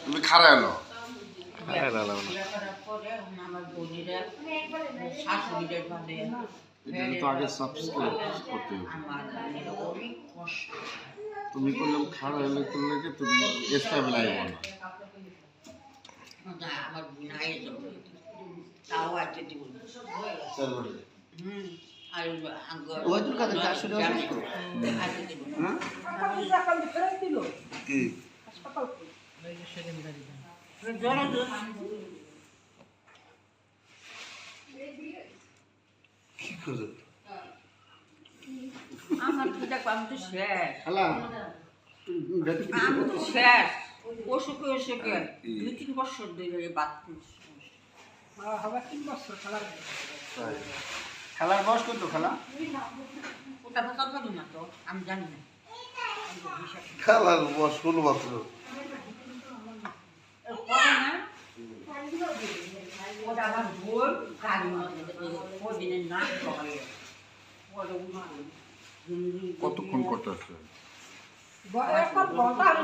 তুমি খারাপ এলো তো আগে সাবস্ক্রাইব করতে হবে। তুমি করলাম খারাপ এলো করলে কি তুমি স্টেবল আইব না। আমার নাই তাও আছে দিব আর ওই তোর কাছে 400 টাকা শেষ করো হ্যাঁ কি কি করে আমার কি দেখো আমি তো শেষ খালা আমি তো শেষ অসুখে অসুখে 2-3 বছর ধরে বাদ হবে 3 বছর খেলার বয়স কত খেলা ওটা কথা বলি না তো আমি জানি না খেলার বয়স 16 বছর ওটা আমার ভুল গাড়ি ওই দিনের না সকালে কতক্ষণ করতে আসছে? এখন